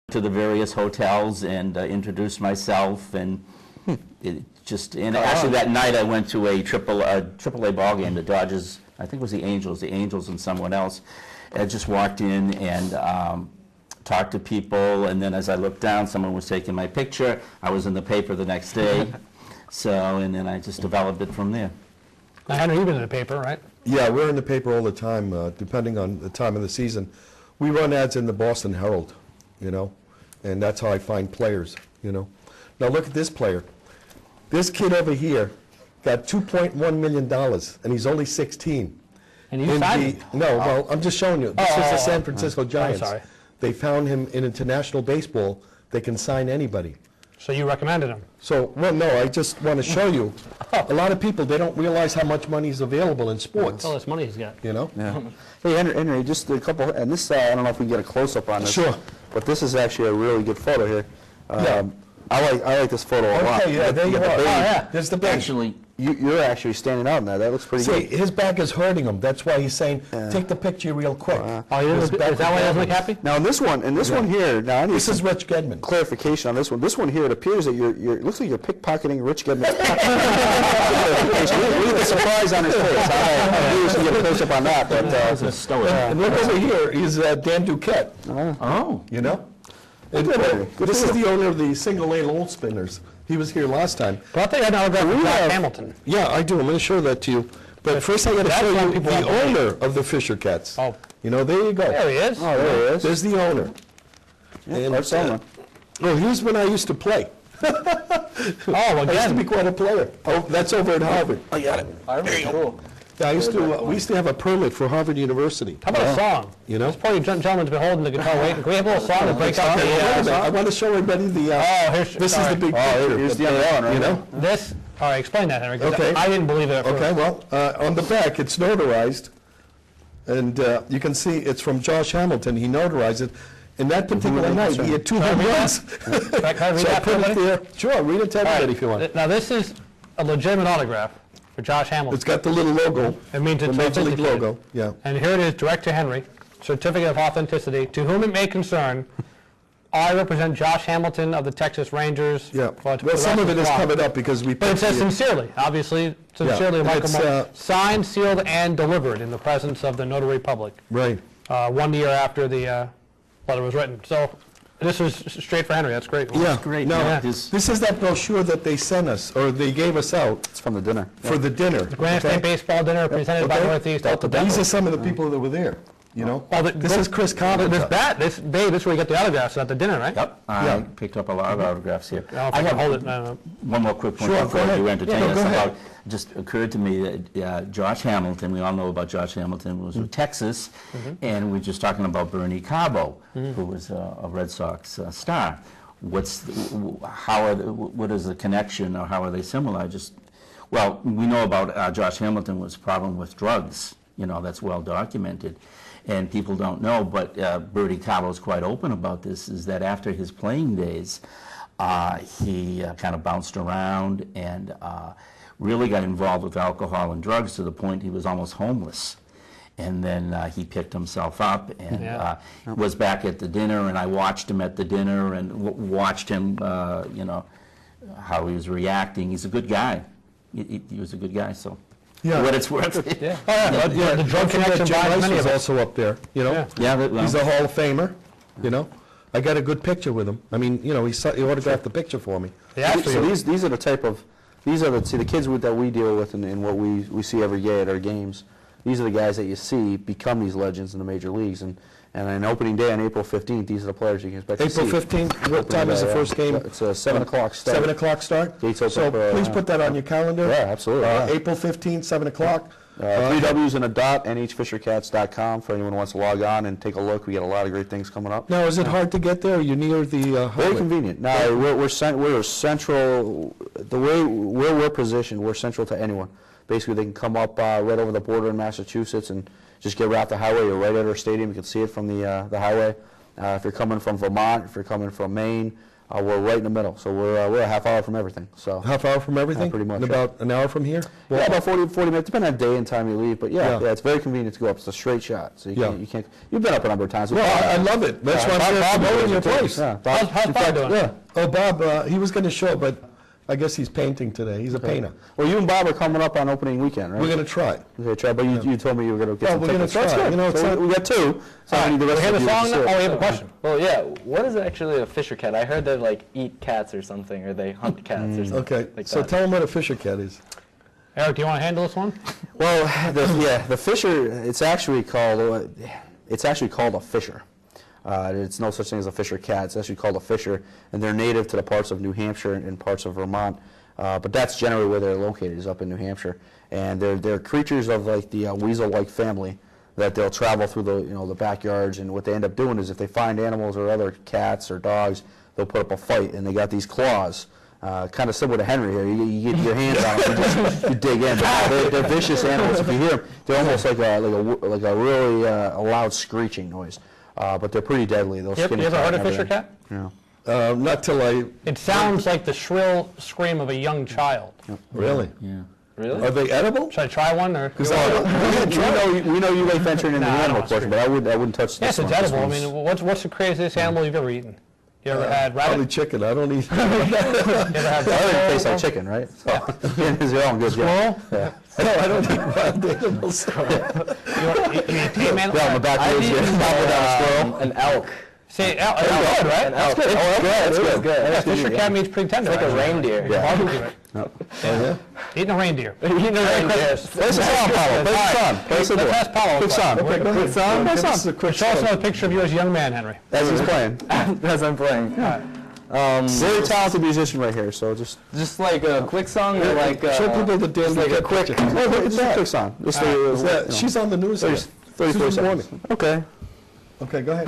to the various hotels and introduced myself, and actually that night I went to a AAA ball game, the Dodgers, I think it was the Angels and someone else. I just walked in and talked to people, and then as I looked down, someone was taking my picture. I was in the paper the next day, and then I just developed it from there. Now, Henry, you've been in the paper, right? Yeah, we're in the paper all the time, depending on the time of the season. We run ads in the Boston Herald, and that's how I find players, Now look at this player. This kid over here got $2.1 million, and he's only 16. And you signed him? No, well, I'm just showing you. This is the San Francisco Giants. I'm sorry. They found him in international baseball. They can sign anybody. So you recommended him? So, well, no, I just want to show you. A lot of people, they don't realize how much money is available in sports. All this money he's got. Yeah. Hey, Henry, just a couple, and this, I don't know if we can get a close-up on this. Sure. But this is actually a really good photo here. I like this photo a lot. Okay, yeah, there you are. Oh, yeah. There's the baby. Actually, You're actually standing out in that. That looks pretty See, good. his back is hurting him. That's why he's saying, take the picture real quick. Is that why he doesn't look happy? Now, in this one here, now I need This is some Rich Gedman. clarification on this one. This one here, it appears that it looks like you're pickpocketing Rich Gedman's Look at the surprise on his face. I knew we should get a close-up on that, but And look over here, he's Dan Duquette. oh, This is the owner of the single-lane old spinners. He was here last time. But I think I had an autograph from Jack Hamilton. Yeah, I do. I'm going to show that to you. But first I got to show you the owner of the Fisher Cats. Oh. There you go. There he is. oh, there he is. There's the owner. Yeah, Art Solomon. Here's when I used to play. Oh, I used to again. be quite a player. Oh, that's over at Harvard. I got it. Very cool. Yeah, we used to have a permit for Harvard University. How about a song? This poor gentleman's been holding the guitar waiting. Can we have a little song to break out the... I want to show everybody the... this is the big picture. Here's the other one, right? This... All right, explain that, Henry. 'Cause Okay. I didn't believe it at first. Okay, well, on the back, it's notarized. And you can see it's from Josh Hamilton. He notarized it. And that particular night, he had 2 home runs. Can I read So I that for put it everybody? there. Sure, read it to everybody if you want. Now, this is a legitimate autograph for Josh Hamilton. It's got the little logo, It means the it's Major League authenticated. logo. Yeah. And here it is, direct to Henry, certificate of authenticity. To whom it may concern, I represent Josh Hamilton of the Texas Rangers. Yeah. Well, Well, some of it is squad. covered up because we... But it says sincerely, obviously, sincerely, Yeah, Michael it's, Moore. Signed, sealed, and delivered in the presence of the notary public. Right. 1 year after the letter was written. So this was straight for Henry. That's great. Yeah. great. No, Yeah. this is that brochure that they sent us, or they gave us out It's from the dinner. for the dinner. Grand State Baseball Dinner presented by Okay. Northeast Delta These Dental. are some of the people that were there, Well, This is Chris Collins. This bat, this is where you get the autographs at the dinner, right? yep. I picked up a lot of autographs here. I don't know if I can hold it. One more quick point Sure, before go ahead. you entertain Yeah, us go ahead. about. Just occurred to me that Josh Hamilton, we all know about Josh Hamilton, was with Texas, and we're just talking about Bernie Cabo, who was a Red Sox star. What is the connection, or how are they similar? Well, we know about Josh Hamilton was a problem with drugs. That's well documented. And people don't know, but Bertie Cabo is quite open about this, is that after his playing days, he kind of bounced around and really got involved with alcohol and drugs to the point he was almost homeless. And then he picked himself up and was back at the dinner, and I watched him at the dinner and watched him, how he was reacting. He's a good guy. He was a good guy, so for what it's worth. The drug connection Jim binds Rice many was of us. also up there, He's a Hall of Famer, I got a good picture with him. I mean, he autographed the picture for me. So these are the type of, the kids that we deal with and what we see every day at our games. These are the guys that you see become these legends in the major leagues. And on opening day on April 15th, these are the players you can expect to see. April 15th, what time is the first game? It's a 7 o'clock start. 7 o'clock start? Gates open So for, please put that on your calendar. Yeah, absolutely. Yeah. April 15th, 7 o'clock. 3 W's and a dot, nhfishercats.com for anyone who wants to log on and take a look. We got a lot of great things coming up. Now, is it hard to get there? Are you near the Very highway? convenient. Now, we're central, the way where we're positioned, we're central to anyone. Basically, they can come up right over the border in Massachusetts and just get right off the highway. You're right at our stadium. You can see it from the highway. If you're coming from Vermont, if you're coming from Maine, we're right in the middle. So we're a half hour from everything. So Half hour from everything? pretty much, And yeah. about an hour from here? yeah, about 40 minutes, depending on day and time you leave. But Yeah. yeah, it's very convenient to go up. It's a straight shot. So Yeah. you can't. You've been up a number of times. No, I love it. That's why I'm Bob saying knows in your it too. place. Yeah, How's in Bob fact, doing? Yeah. Oh, Bob, he was going to show, but I guess he's painting today. He's a painter. Well, you and Bob are coming up on opening weekend, right? We're going to try. Okay, try, but you told me you were going to get Well, some we're gonna tickets. That's try. good. You know, it's so not- we got two. So All I right, need the we rest hear of the you song to now? see Oh, it. we have a question. Well, yeah. What is actually a fisher cat? I heard they like eat cats or something, or they hunt cats or something. Okay, like so that. tell him what a fisher cat is. Eric, do you want to handle this one? Well, the fisher. It's actually called a fisher. It's no such thing as a fisher cat. It's actually called a fisher, and they're native to the parts of New Hampshire and parts of Vermont. But that's generally where they're located, is up in New Hampshire. And they're creatures of like the weasel-like family that they'll travel through the backyards. And what they end up doing is if they find animals or other cats or dogs, they'll put up a fight. And they got these claws, kind of similar to Henry here. You get your hands on them, you dig in. But they're vicious animals. If you hear them, they're almost like a really loud screeching noise. But they're pretty deadly. They'll You skin ever heard and of fisher everything. cat? Yeah. Not till I, It sounds like the shrill scream of a young child. really? Yeah. Really? Are they edible? Should I try one? Or? We know you like venturing into the Nah, I animal don't portion, but I wouldn't touch this Yes, it's one. This edible. I one's- mean, what's the craziest animal you've ever eaten? You ever had Probably rabbit? chicken. I don't eat. You ever had It already tastes like squirrel? chicken, right? So, it's your own good, yeah. Squirrel? No, I don't eat wild animals. You eat tame animal? Yeah, on the back I've wheels, eaten yeah. Gobble down a squirrel. an elk. See, elk, good, right? An That's elk. good. It's good. That's It's good. good. Yeah, That's good. fisher cat meat's pretty tender. It's like a actually. reindeer. Yeah. Barbecue it. Yeah. Eating a reindeer. Eating a reindeer. Play some song, Paulo. Play some song. Play some Let's ask Paulo. Quick song. Okay, go ahead. song? Give Quick us song. a quick Show us song. another picture of you as a young man, Henry. As he's playing. As I'm playing. Very talented musician right here, so just Like a quick song or like Show people the damn like a quick. it's a quick song. Just Is that, she's on the news. 34 Susan seconds. Warning. Okay. Okay, go ahead.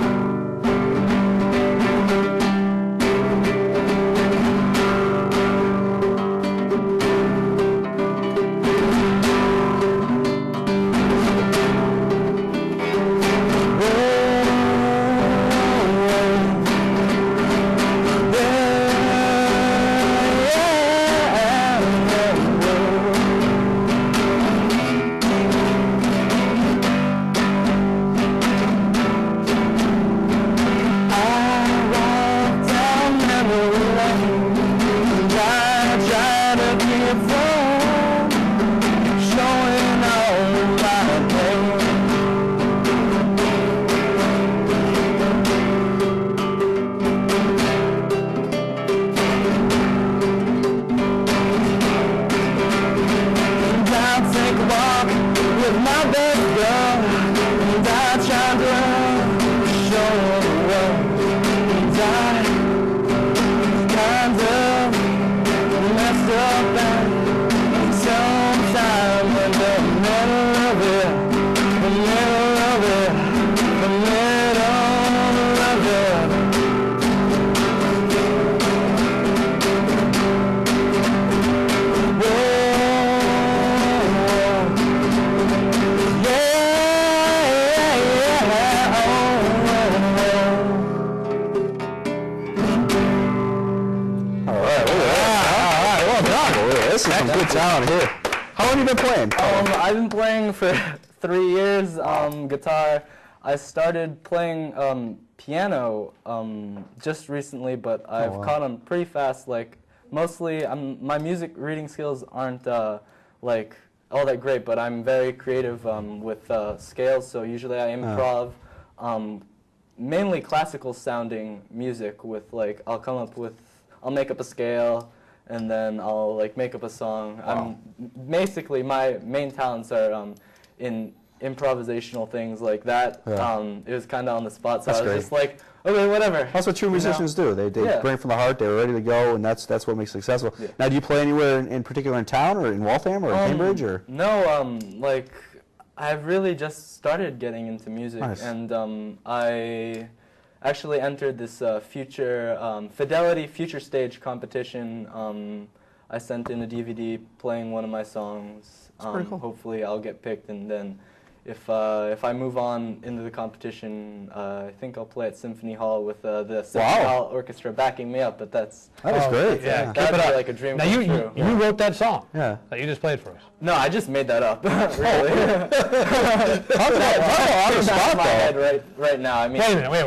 This is some good talent here. How long have you been playing? I've been playing for 3 years guitar. I started playing piano just recently, but I've caught on pretty fast. Like mostly, my music reading skills aren't like all that great, but I'm very creative with scales. So usually I improv, mainly classical sounding music. With like I'll make up a scale. And then I'll like make up a song. Basically my main talents are in improvisational things like that. It was kind of on the spot, so That's I was great. just like, okay, whatever. That's what true musicians do. They Yeah. bring it from the heart. They're ready to go, and that's what makes it successful. Yeah. Now, do you play anywhere in particular in town, or in Waltham, or in Cambridge, or? No, like I've really just started getting into music, Nice. and I actually entered this Fidelity Future Stage competition. I sent in a DVD playing one of my songs. pretty cool. Hopefully I'll get picked, and then if I move on into the competition, I think I'll play at Symphony Hall with the Symphony Hall Orchestra backing me up. But That is great. Yeah, keep that'd it be up. like a dream Now come you true. you wrote that song Yeah. that you just played for us. No, I just made that up. Really. Talk about on the Off spot, my though. head right now. I mean, Wait a minute, wait.